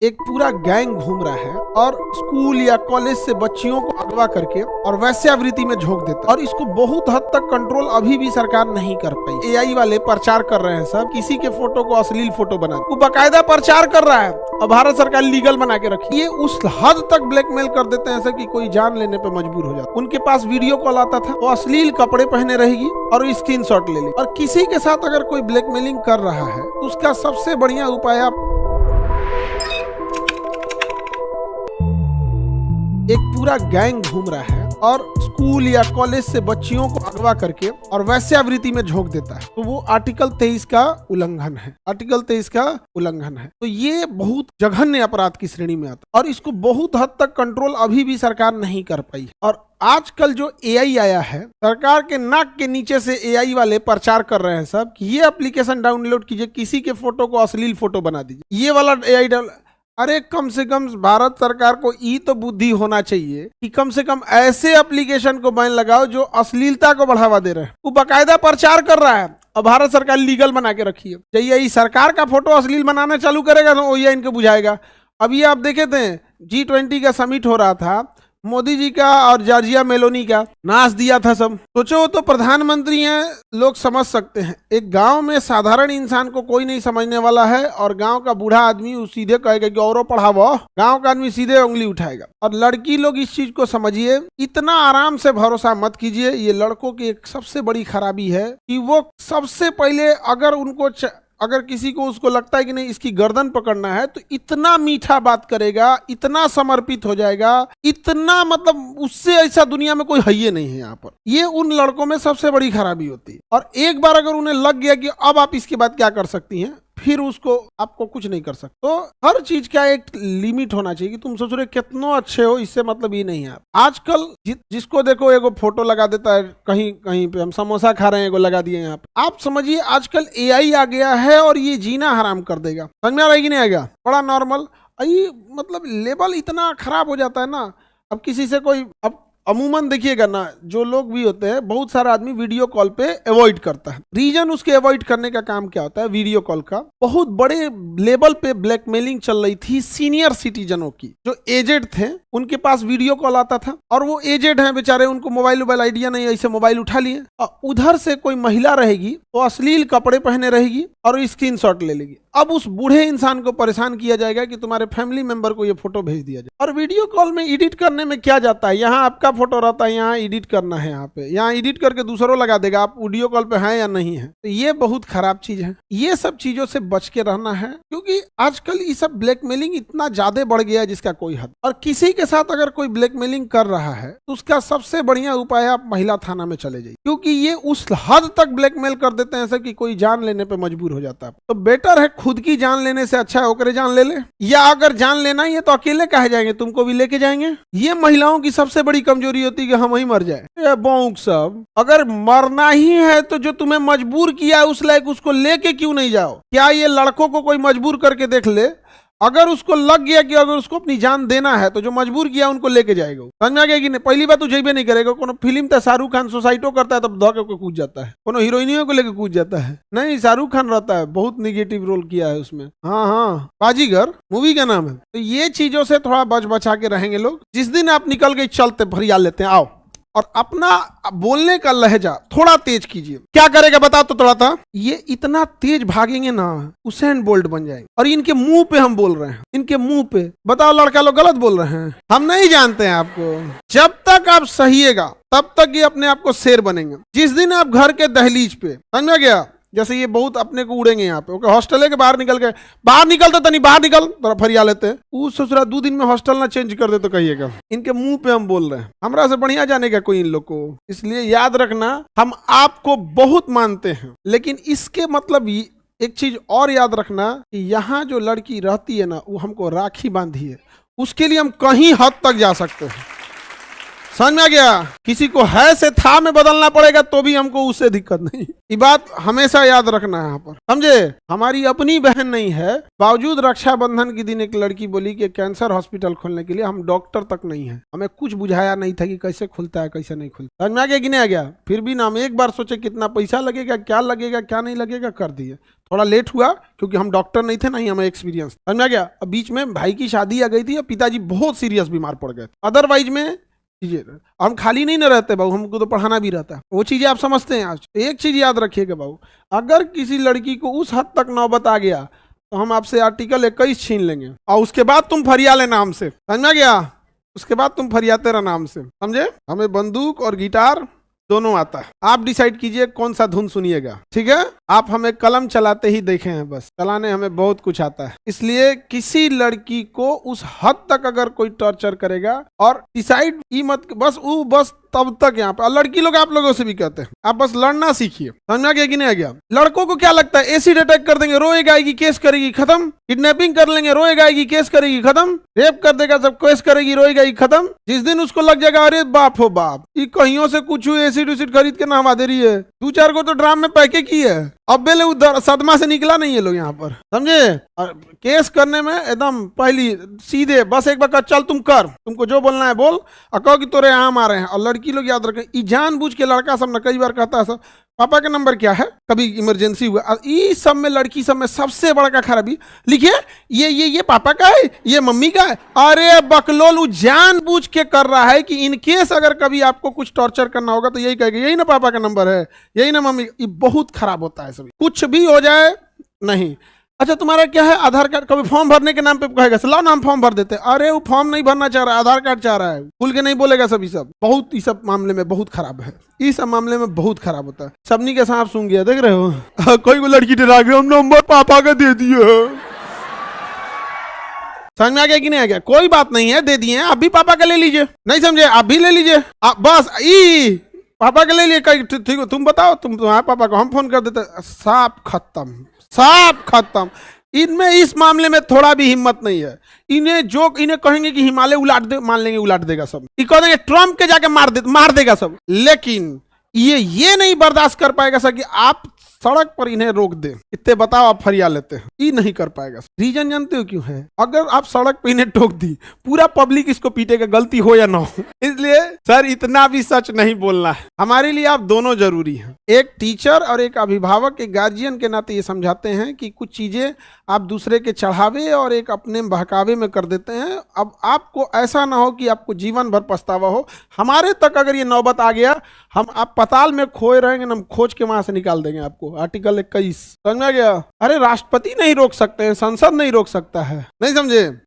एक पूरा गैंग घूम रहा है और स्कूल या कॉलेज से बच्चियों को अगवा करके और वैश्यावृत्ति में झोंक देता है। और इसको बहुत हद तक कंट्रोल अभी भी सरकार नहीं कर पाई। एआई वाले प्रचार कर रहे हैं, सब किसी के फोटो को अश्लील फोटो बना वो बाकायदा प्रचार कर रहा है और भारत सरकार लीगल बना के रखी। ये उस हद तक ब्लैकमेल कर देते हैं ऐसा कि कोई जान लेने पे मजबूर हो जाता। उनके पास वीडियो कॉल आता था, वो अश्लील कपड़े पहने रहेगी और स्क्रीनशॉट ले ली। और किसी के साथ अगर कोई ब्लैकमेलिंग कर रहा है तो उसका सबसे बढ़िया उपाय एक पूरा गैंग घूम रहा है और स्कूल या कॉलेज से बच्चियों को अगवा करके और वैश्यावृत्ति में झोंक देता है, तो वो आर्टिकल 23 का उल्लंघन है। आर्टिकल 23 का उल्लंघन है, तो ये बहुत जघन्य अपराध की श्रेणी में आता है और इसको बहुत हद तक कंट्रोल अभी भी सरकार नहीं कर पाई। और आजकल जो एआई आया है, सरकार के नाक के नीचे से एआई वाले प्रचार कर रहे हैं सब कि ये एप्लीकेशन डाउनलोड कीजिए, किसी के फोटो को अश्लील फोटो बना दीजिए, ये वाला एआई अरे कम से कम भारत सरकार को ये तो बुद्धि होना चाहिए कि कम से कम ऐसे एप्लीकेशन को बैन लगाओ जो अश्लीलता को बढ़ावा दे रहे हैं। वो बाकायदा प्रचार कर रहा है और भारत सरकार लीगल बना के रखी है। जब यही सरकार का फोटो अश्लील बनाना चालू करेगा तो ये इनको बुझाएगा। अभी आप देखे थे G20 का समिट हो रहा था, मोदी जी का और जॉर्जिया मेलोनी का नाच दिया था सब। सोचो तो प्रधानमंत्री हैं, लोग समझ सकते हैं। एक गांव में साधारण इंसान को कोई नहीं समझने वाला है और गांव का बूढ़ा आदमी सीधे कहेगा कि औरों पढ़ावो, गांव का आदमी सीधे उंगली उठाएगा। और लड़की लोग इस चीज को समझिए, इतना आराम से भरोसा मत कीजिए। ये लड़कों की एक सबसे बड़ी खराबी है कि वो सबसे पहले अगर किसी को उसको लगता है कि नहीं इसकी गर्दन पकड़ना है तो इतना मीठा बात करेगा, इतना समर्पित हो जाएगा, इतना मतलब उससे ऐसा दुनिया में कोई है ही नहीं है यहाँ पर। ये उन लड़कों में सबसे बड़ी खराबी होती है। और एक बार अगर उन्हें लग गया कि अब आप इसके बाद क्या कर सकती हैं, फिर उसको आपको कुछ नहीं कर सकते। तो हर चीज का एक लिमिट होना चाहिए कि तुम सोच रहे कितनो अच्छे हो, इससे मतलब ये नहीं है। आजकल जिसको देखो एगो फोटो लगा देता है, कहीं कहीं पे हम समोसा खा रहे हैं एगो लगा दिए यहाँ पे। आप समझिए आजकल एआई आ गया है और ये जीना हराम कर देगा। समझ में आ रहा है कि नहीं आएगा? बड़ा नॉर्मल मतलब लेवल इतना खराब हो जाता है ना। अब किसी से कोई अमूमन देखिएगा ना, जो लोग भी होते हैं, बहुत सारा आदमी वीडियो कॉल पे अवॉइड करता है। रीजन उसके अवॉइड करने का काम क्या होता है? वीडियो कॉल का बहुत बड़े लेवल पे ब्लैकमेलिंग चल रही थी सीनियर सिटीजनों की, जो एजेड थे। उनके पास वीडियो कॉल आता था और वो एजेड हैं बेचारे, उनको मोबाइल आइडिया नहीं, ऐसे मोबाइल उठा लिए और उधर से कोई महिला रहेगी तो अश्लील कपड़े पहने रहेगी और स्क्रीनशॉट ले लेगी। अब उस बूढ़े इंसान को परेशान किया जाएगा कि तुम्हारे फैमिली मेंबर को ये फोटो भेज दिया जाए। और वीडियो कॉल में एडिट करने में क्या जाता है? यहाँ आपका फोटो रहता है, यहाँ एडिट करना है, यहाँ एडिट करके दूसरों लगा देगा आप वीडियो कॉल पे हैं या नहीं है। तो ये बहुत खराब चीज है। ये सब चीजों से बच के रहना है, क्योंकि आजकल ये सब ब्लैकमेलिंग इतना ज्यादा बढ़ गया है जिसका कोई हद। और किसी के साथ अगर कोई ब्लैकमेलिंग कर रहा है तो उसका सबसे बढ़िया उपाय आप महिला थाना में चले जाइए, क्योंकि ये उस हद तक ब्लैकमेल कर देते हैं ऐसा कि कोई जान लेने पे मजबूर हो जाता है। तो बेटर है खुद की जान लेने से अच्छा है ओकरे जान ले ले। या अगर जान लेना ही है तो अकेले कहे जाएंगे, तुमको भी लेके जाएंगे। ये महिलाओं की सबसे बड़ी कमजोरी होती है कि हम ही मर जाए। बौंक सब, अगर मरना ही है तो जो तुम्हें मजबूर किया है उस लायक उसको लेके क्यों नहीं जाओ? क्या ये लड़कों को कोई मजबूर करके देख ले? अगर उसको लग गया कि अगर उसको अपनी जान देना है तो जो मजबूर किया उनको लेके जाएगा। समझ में आ गया कि नहीं? पहली बात तो जेबे नहीं करेगा। कोनो फिल्म तो शाहरुख खान सुसाइडो करता है तब धोखे को कूद जाता है, कोनो हीरोइनियों को लेकर कूद जाता है। नहीं, शाहरुख खान रहता है, बहुत निगेटिव रोल किया है उसमें। हाँ, बाजीगर मूवी का नाम है। तो ये चीजों से थोड़ा बच बचा के रहेंगे लोग। जिस दिन आप निकल गए चलते फरिया लेते हैं, आओ और अपना बोलने का लहजा थोड़ा तेज कीजिए। क्या करेगा बता तो थोड़ा था। ये इतना तेज भागेंगे ना, उसेन बोल्ट बन जाएंगे। और इनके मुंह पे हम बोल रहे हैं, इनके मुंह पे। बताओ लड़का लोग गलत बोल रहे हैं? हम नहीं जानते हैं आपको। जब तक आप सहिएगा तब तक ये अपने आप को शेर बनेंगे। जिस दिन आप घर के दहलीज पे, समझ गया, जैसे ये बहुत अपने को उड़ेंगे यहाँ पे, ओके हॉस्टल के बाहर निकल तो तनी बाहर निकल तो फरिया लेते। वो ससुरा 2 दिन में हॉस्टल ना चेंज कर दे तो कहिएगा। इनके मुंह पे हम बोल रहे हैं, हमरा से बढ़िया जानेगा कोई इन लोग को। इसलिए याद रखना, हम आपको बहुत मानते हैं, लेकिन इसके मतलब एक चीज और याद रखना कि यहाँ जो लड़की रहती है ना, वो हमको राखी बांधी है, उसके लिए हम कहीं हद तक जा सकते हैं। समझ में आ गया? किसी को है से था में बदलना पड़ेगा तो भी हमको उससे दिक्कत नहीं। ये बात हमेशा याद रखना है यहाँ पर, समझे? हमारी अपनी बहन नहीं है, बावजूद रक्षाबंधन के दिन एक लड़की बोली कि कैंसर हॉस्पिटल खोलने के लिए हम डॉक्टर तक नहीं है, हमें कुछ बुझाया नहीं था कि कैसे खुलता है कैसे नहीं खुलता। समझ में आ गया कि नहीं आ गया? फिर भी ना हम एक बार सोचे कितना पैसा लगेगा, क्या लगेगा क्या नहीं लगेगा, कर दिए। थोड़ा लेट हुआ क्योंकि हम डॉक्टर नहीं थे, नहीं हमें एक्सपीरियंस। समझ में आ गया? अब बीच में भाई की शादी आ गई थी, पिताजी बहुत सीरियस बीमार पड़ गए। अदरवाइज में चीजें हम खाली नहीं ना रहते बाबू, हमको तो पढ़ाना भी रहता है, वो चीजें आप समझते हैं। आज एक चीज याद रखिएगा बाबू, अगर किसी लड़की को उस हद तक नौबत आ गया तो हम आपसे आर्टिकल 21 छीन लेंगे और उसके बाद तुम फरियाले नाम से। समझ में गया? उसके बाद तुम फरियाते रह नाम से, समझे? हमें बंदूक और गिटार दोनों आता है, आप डिसाइड कीजिए कौन सा धुन सुनिएगा, ठीक है? आप हमें कलम चलाते ही देखे हैं, बस चलाने हमें बहुत कुछ आता है। इसलिए किसी लड़की को उस हद तक अगर कोई टॉर्चर करेगा और डिसाइड ही मत, बस तब तक यहाँ पे लड़की लोग आप लोगों से भी कहते हैं, आप बस लड़ना सीखिए। समझ गया कि नहीं आ गया? लड़कों को क्या लगता है, एसिड अटैक कर देंगे रोएगा आएगी केस करेगी खत्म, किडनैपिंग कर लेंगे रोएगा आएगी केस करेगी खत्म, रेप कर देगा सब केस करेगी रोएगा ही खत्म। जिस दिन उसको लग जाएगा अरे बाप हो बाप, ये कहीं से कुछ एसिड उसिड खरीद के नहवा दे रही है, 2-4 को तो ड्राम में पैके की है, अब बेले उधर सदमा से निकला नहीं है लोग यहाँ पर, समझे? केस करने में एकदम पहली सीधे बस एक बार चल तुम कर, तुमको जो बोलना है बोल और कहो कि तोरे आम आ रहे हैं। और लड़की लोग याद रखें, ई जानबूझ के लड़का सब न कई बार कहता है सब पापा का नंबर क्या है, कभी इमरजेंसी हुआ, इस सब में लड़की सब में सबसे बड़ा खराबी लिखिए ये पापा का है, ये मम्मी का है। अरे बकलोल, जानबूझ के कर रहा है कि इन केस अगर कभी आपको कुछ टॉर्चर करना होगा तो यही कहेगा यही ना पापा का नंबर है, यही ना मम्मी। ये बहुत खराब होता है सभी, कुछ भी हो जाए नहीं। अच्छा तुम्हारा क्या है, आधार कार्ड, कभी फॉर्म भरने के नाम पे कहेगा लाओ नाम फॉर्म भर देते, अरे वो फॉर्म नहीं भरना चाह रहा है, आधार कार्ड चाह रहा है, खुल के नहीं बोलेगा। सभी सब बहुत इस सब मामले में बहुत खराब है, इस सब मामले में बहुत खराब होता है। सबनी के सांप सूंघ गया, देख रहे हो? कोई को लड़की डरा गया, हम नंबर पापा का दे दिए। समझ में आ गया कि नहीं आ गया? कोई बात नहीं है, दे दिए, आप भी पापा का ले लीजिए, नहीं समझे? आप भी ले लीजिए, बस पापा के ले लिए, ठीक हो? तुम बताओ, तुम्हारे पापा को हम फोन कर देते, साफ खत्म, साफ खत्म। इनमें इस मामले में थोड़ा भी हिम्मत नहीं है। इन्हें कहेंगे कि हिमालय उलाट दे, मान लेंगे उलाट देगा सब, कह देंगे ट्रम्प के जाके मार देगा सब, लेकिन ये नहीं बर्दाश्त कर पाएगा सर कि आप सड़क पर इन्हें रोक दे, इतने बताओ आप फरिया लेते हैं, ये नहीं कर पाएगा। रीजन जानते हो क्यों है? अगर आप सड़क पे इन्हें टोक दी, पूरा पब्लिक इसको पीटेगा, गलती हो या ना हो। इसलिए सर इतना भी सच नहीं बोलना है। हमारे लिए आप दोनों जरूरी हैं, एक टीचर और एक अभिभावक, एक गार्जियन के नाते ये समझाते हैं कि कुछ चीजें आप दूसरे के चढ़ावे और एक अपने बहकावे में कर देते हैं। अब आपको ऐसा ना हो कि आपको जीवन भर पछतावा हो। हमारे तक अगर ये नौबत आ गया, आप पताल में खोए रहेंगे, हम खोज के वहां से निकाल देंगे आपको। आर्टिकल 21 समझ में आ गया? अरे राष्ट्रपति नहीं रोक सकते हैं, संसद नहीं रोक सकता है, नहीं समझे?